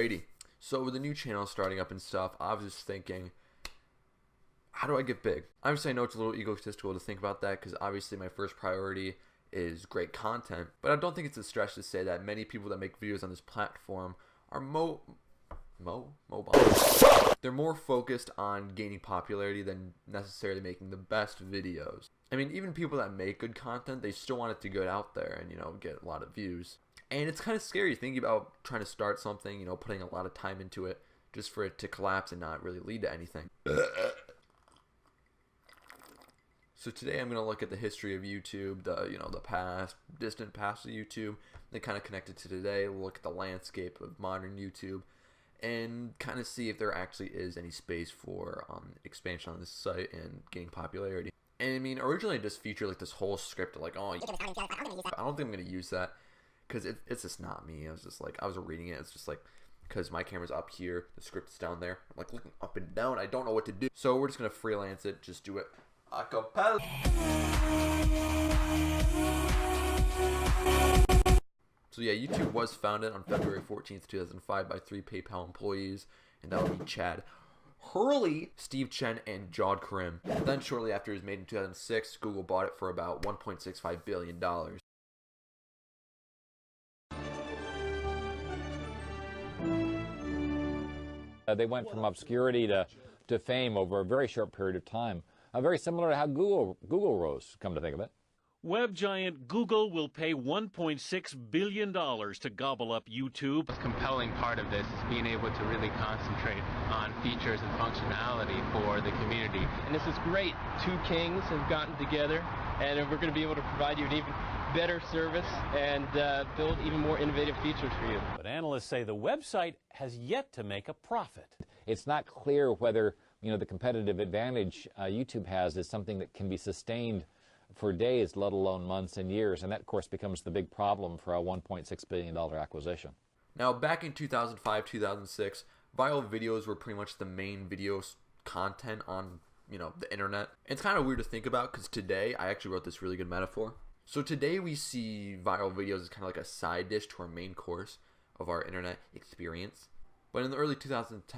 Alrighty, so with the new channel starting up and stuff, I was just thinking, how do I get big? Obviously, I know it's a little egotistical to think about that because obviously my first priority is great content, but I don't think it's a stretch to say that many people that make videos on this platform are mobile. They're more focused on gaining popularity than necessarily making the best videos. I mean, even people that make good content, they still want it to get out there and, get a lot of views. And it's kind of scary thinking about trying to start something, putting a lot of time into it just for it to collapse and not really lead to anything. So today I'm going to look at the history of YouTube, the distant past of YouTube, then kind of connect it to today, look at the landscape of modern YouTube, and kind of see if there actually is any space for expansion on this site and gaining popularity. And I mean, originally I just featured like this whole script of like, I don't think I'm going to use that because it's just not me. I was reading it, it's just like, because my camera's up here, the script's down there, I'm like looking up and down, I don't know what to do. So we're just going to freelance it, just do it a cappella. So yeah, YouTube was founded on February 14th, 2005 by 3 PayPal employees, and that would be Chad Hurley, Steve Chen, and Jawed Karim. Then shortly after it was made in 2006, Google bought it for about $1.65 billion. They went from obscurity to fame over a very short period of time. Very similar to how Google rose, come to think of it. Web giant Google will pay $1.6 billion to gobble up YouTube. The compelling part of this is being able to really concentrate on features and functionality for the community. And this is great. Two kings have gotten together, and we're going to be able to provide you an even better service and build even more innovative features for you. But analysts say the website has yet to make a profit. It's not clear whether the competitive advantage YouTube has is something that can be sustained for days, let alone months and years, and that, of course, becomes the big problem for a $1.6 billion acquisition. Now, back in 2005, 2006, viral videos were pretty much the main video content on, the internet. It's kind of weird to think about because today, I actually wrote this really good metaphor. So today we see viral videos as kind of like a side dish to our main course of our internet experience. But in the early 2000s to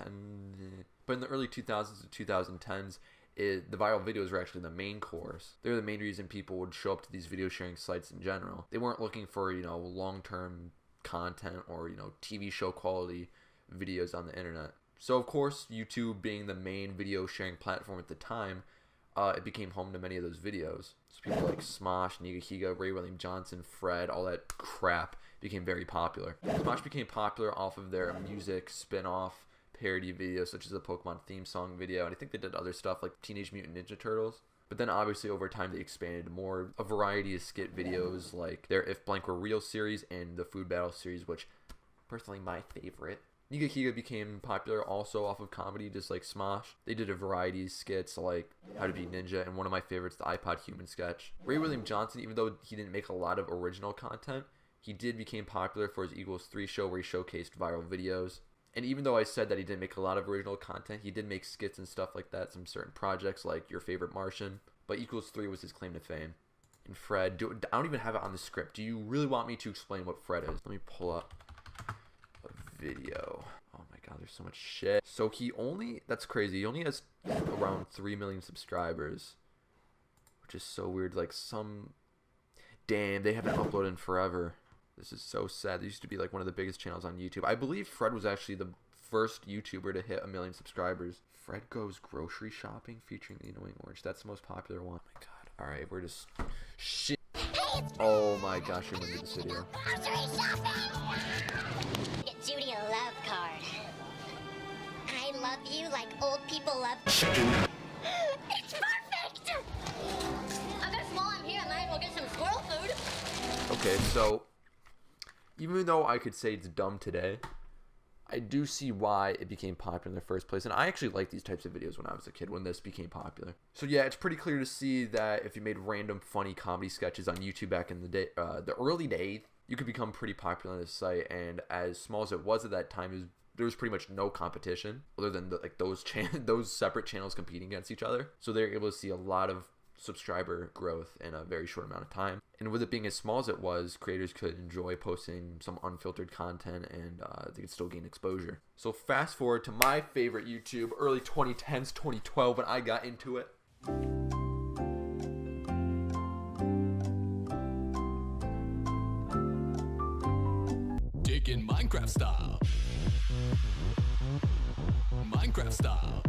2010s, the viral videos were actually the main course. They were the main reason people would show up to these video sharing sites in general. They weren't looking for, long-term content or, TV show quality videos on the internet. So, of course, YouTube being the main video sharing platform at the time, it became home to many of those videos. So people like Smosh, Nigahiga, Ray William Johnson, Fred, all that crap became very popular. Smosh became popular off of their music spin-off parody videos such as the Pokemon theme song video, and I think they did other stuff like Teenage Mutant Ninja Turtles. But then obviously over time they expanded more a variety of skit videos like their If Blank Were Real series and the Food Battle series, which personally my favorite. Nigahiga became popular also off of comedy, just like Smosh. They did a variety of skits like How to Be Ninja and one of my favorites, the iPod Human sketch. Ray William Johnson, even though he didn't make a lot of original content, he did become popular for his Equals 3 show where he showcased viral videos. And even though I said that he didn't make a lot of original content, he did make skits and stuff like that, some certain projects like Your Favorite Martian. But Equals 3 was his claim to fame. And Fred, I don't even have it on the script. Do you really want me to explain what Fred is? Let me pull up a video. Oh my god, there's so much shit. So that's crazy, he only has around 3 million subscribers. Which is so weird, damn, they haven't uploaded in forever. This is so sad. They used to be like one of the biggest channels on YouTube. I believe Fred was actually the first YouTuber to hit 1 million subscribers. Fred Goes Grocery Shopping featuring the Annoying Orange. That's the most popular one. Oh my god. Alright, we're just... Shit. Oh my gosh, I remember this video. Grocery shopping! Get Judy a love card. I love you like old people love... It's perfect! I guess while I'm here, I might as well get some squirrel food. Okay, so... Even though I could say it's dumb today, I do see why it became popular in the first place. And I actually liked these types of videos when I was a kid, when this became popular. So yeah, it's pretty clear to see that if you made random funny comedy sketches on YouTube back in the day, the early days, you could become pretty popular on this site. And as small as it was at that time, there was pretty much no competition other than those separate channels competing against each other. So they were able to see a lot of subscriber growth in a very short amount of time. And with it being as small as it was, creators could enjoy posting some unfiltered content, and they could still gain exposure. So fast forward to my favorite YouTube, early 2010s, 2012, when I got into it. Digging Minecraft style. Minecraft style.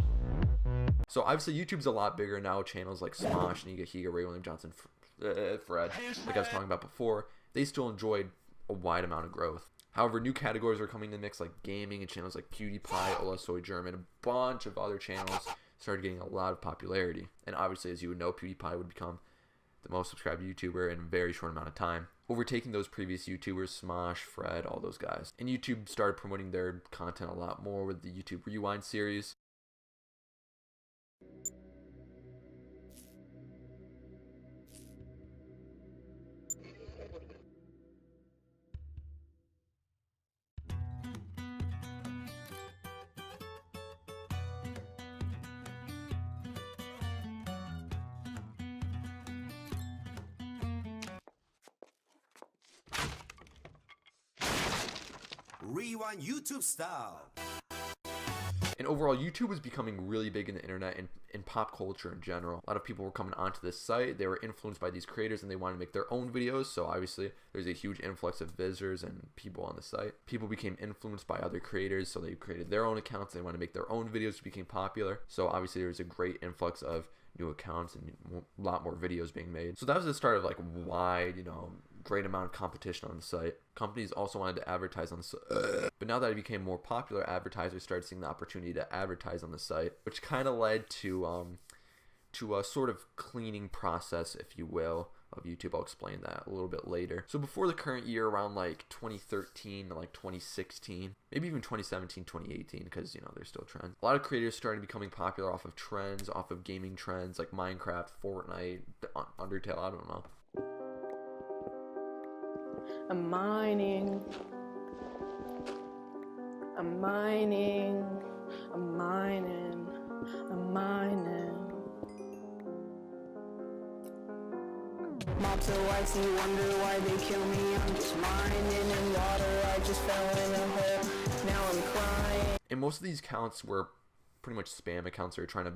So obviously YouTube's a lot bigger now. Channels like Smosh, Niga, Higa, Ray William Johnson, Fred, like I was talking about before, they still enjoyed a wide amount of growth. However, new categories are coming in the mix, like gaming, and channels like PewDiePie, Ola Soy German, a bunch of other channels started getting a lot of popularity. And obviously, as you would know, PewDiePie would become the most subscribed YouTuber in a very short amount of time, overtaking those previous YouTubers, Smosh, Fred, all those guys. And YouTube started promoting their content a lot more with the YouTube Rewind series. Rewind YouTube style. And overall, YouTube was becoming really big in the internet and in pop culture in general. A lot of people were coming onto this site. They were influenced by these creators and they wanted to make their own videos. So obviously, there's a huge influx of visitors and people on the site. People became influenced by other creators, so they created their own accounts. They wanted to make their own videos, which became popular. So obviously, there was a great influx of new accounts and a lot more videos being made. So that was the start of like wide, great amount of competition on the site. Companies also wanted to advertise on the site, but now that it became more popular, advertisers started seeing the opportunity to advertise on the site, which kind of led to a sort of cleaning process, if you will, of YouTube. I'll explain that a little bit later. So before the current year, around like 2013 to like 2016, maybe even 2017, 2018, because there's still trends. A lot of creators started becoming popular off of trends, off of gaming trends like Minecraft, Fortnite, Undertale, I don't know. I'm mining. I'm mining. I'm mining. I'm mining. Mobs are whites and you wonder why they kill me. I'm just mining in water. I just fell in a hole. Now I'm crying. And most of these accounts were pretty much spam accounts that were trying to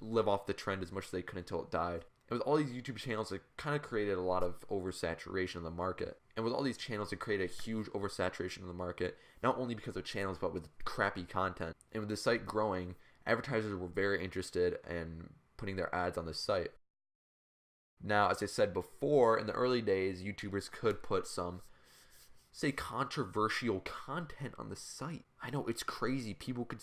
live off the trend as much as they could until it died. And with all these YouTube channels, it kind of created a lot of oversaturation of the market. And with all these channels, it created a huge oversaturation of the market, not only because of channels, but with crappy content. And with the site growing, advertisers were very interested in putting their ads on the site. Now, as I said before, in the early days, YouTubers could put some, say, controversial content on the site. I know, it's crazy. People could,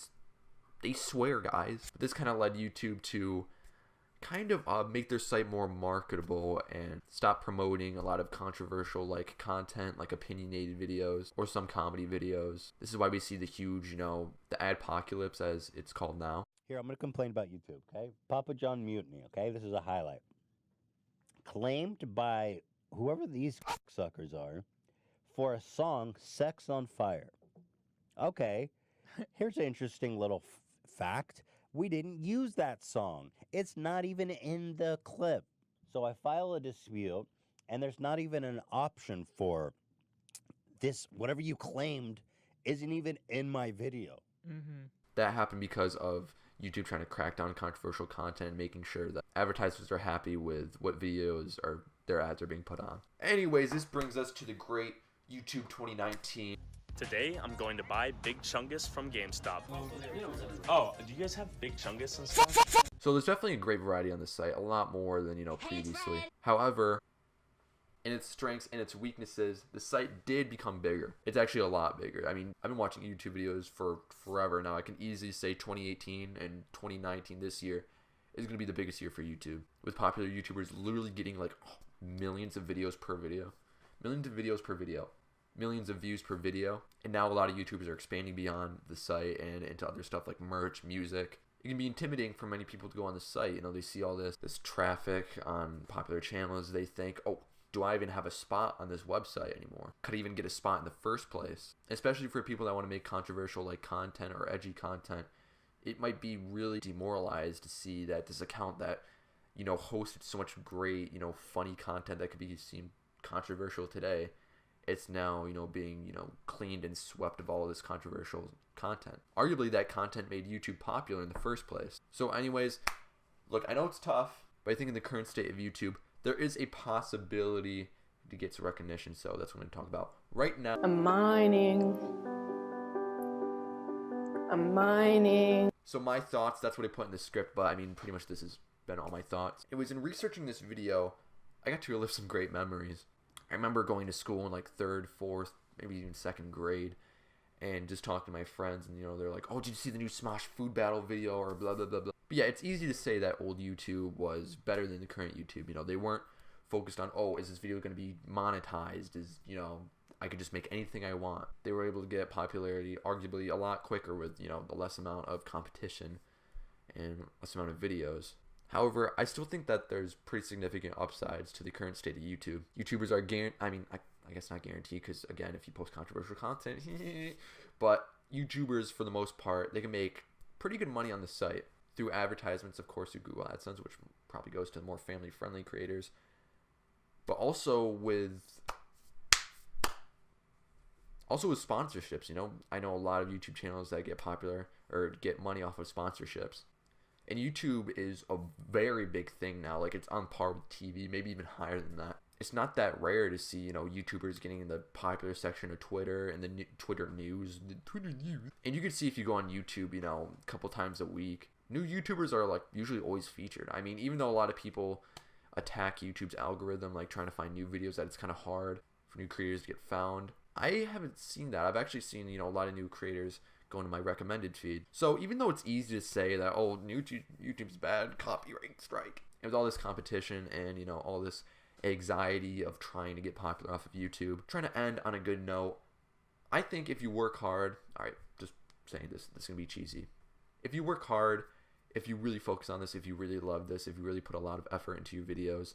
they swear, guys. But this kind of led YouTube to kind of make their site more marketable and stop promoting a lot of controversial content, like opinionated videos or some comedy videos. This is why we see the huge, the adpocalypse, as it's called now. Here, I'm going to complain about YouTube, okay? Papa John Mutiny, okay? This is a highlight. Claimed by whoever these suckers are for a song, Sex on Fire. Okay, here's an interesting little fact. We didn't use that song. It's not even in the clip. So I file a dispute, and there's not even an option for this, whatever you claimed, isn't even in my video. Mm-hmm. That happened because of YouTube trying to crack down on controversial content and making sure that advertisers are happy with what videos or their ads are being put on. Anyways, this brings us to the great YouTube 2019. Today, I'm going to buy Big Chungus from GameStop. Oh, do you guys have Big Chungus and stuff? So there's definitely a great variety on this site, a lot more than, previously. However, in its strengths and its weaknesses, the site did become bigger. It's actually a lot bigger. I mean, I've been watching YouTube videos for forever now. I can easily say 2018 and 2019 this year is going to be the biggest year for YouTube, with popular YouTubers literally getting millions of videos per video. Millions of videos per video. Millions of views per video. And now a lot of YouTubers are expanding beyond the site and into other stuff like merch, music. It can be intimidating for many people to go on the site. They see all this traffic on popular channels. They think, oh, do I even have a spot on this website anymore? Could I even get a spot in the first place? Especially for people that want to make controversial content or edgy content. It might be really demoralized to see that this account that you know, hosted so much great, you know, funny content that could be seen controversial today, it's now, you know, being, you know, cleaned and swept of all of this controversial content. Arguably, that content made YouTube popular in the first place. So anyways, look, I know it's tough, but I think in the current state of YouTube, there is a possibility to get some recognition. So that's what I'm going to talk about right now. I'm mining. So my thoughts, that's what I put in the script, but I mean, pretty much this has been all my thoughts. It was in researching this video, I got to relive some great memories. I remember going to school in like 3rd, 4th, maybe even 2nd grade, and just talking to my friends, and you know, they're like, oh, did you see the new Smosh food battle video, or blah, blah, blah, blah. But yeah, it's easy to say that old YouTube was better than the current YouTube. You know, they weren't focused on, oh, is this video going to be monetized? Is, you know, I could just make anything I want. They were able to get popularity arguably a lot quicker with, you know, the less amount of competition and less amount of videos. However, I still think that there's pretty significant upsides to the current state of YouTube. YouTubers are I guess not guaranteed, because again, if you post controversial content, but YouTubers for the most part, they can make pretty good money on the site through advertisements, of course, through Google AdSense, which probably goes to more family-friendly creators, but also with sponsorships. You know, I know a lot of YouTube channels that get popular or get money off of sponsorships. And YouTube is a very big thing now. Like, it's on par with TV, maybe even higher than that. It's not that rare to see, you know, YouTubers getting in the popular section of Twitter and the Twitter news. And you can see if you go on YouTube, you know, a couple times a week, new YouTubers are like usually always featured. I mean, even though a lot of people attack YouTube's algorithm, like trying to find new videos, that it's kind of hard for new creators to get found. I haven't seen that. I've actually seen, you know, a lot of new creators go into my recommended feed. So even though it's easy to say that, oh, YouTube's bad, copyright strike, and with all this competition and, you know, all this anxiety of trying to get popular off of YouTube, trying to end on a good note, I think if you work hard, all right, just saying this is gonna be cheesy. If you work hard, if you really focus on this, if you really love this, if you really put a lot of effort into your videos,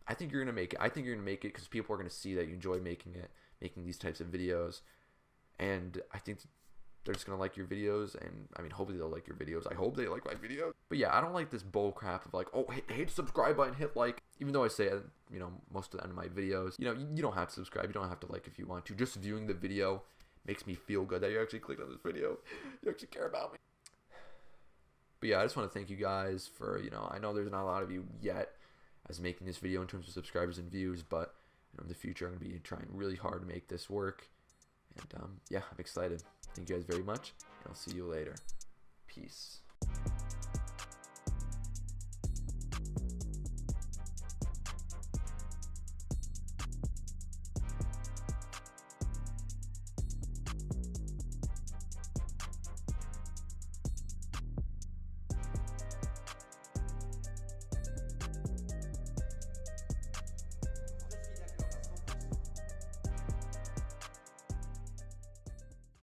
I think you're gonna make it. I think you're gonna make it because people are gonna see that you enjoy making these types of videos, and I think they're just gonna like your videos. And I mean, hopefully they'll like your videos. I hope they like my videos. But yeah, I don't like this bull crap of like, oh, hit the subscribe button, hit like. Even though I say it, you know, most of the end of my videos, you know, you don't have to subscribe. You don't have to like if you want to. Just viewing the video makes me feel good that you actually clicked on this video. You actually care about me. But yeah, I just want to thank you guys for, you know, I know there's not a lot of you yet as making this video in terms of subscribers and views, but you know, in the future I'm going to be trying really hard to make this work. And yeah, I'm excited. Thank you guys very much, and I'll see you later. Peace.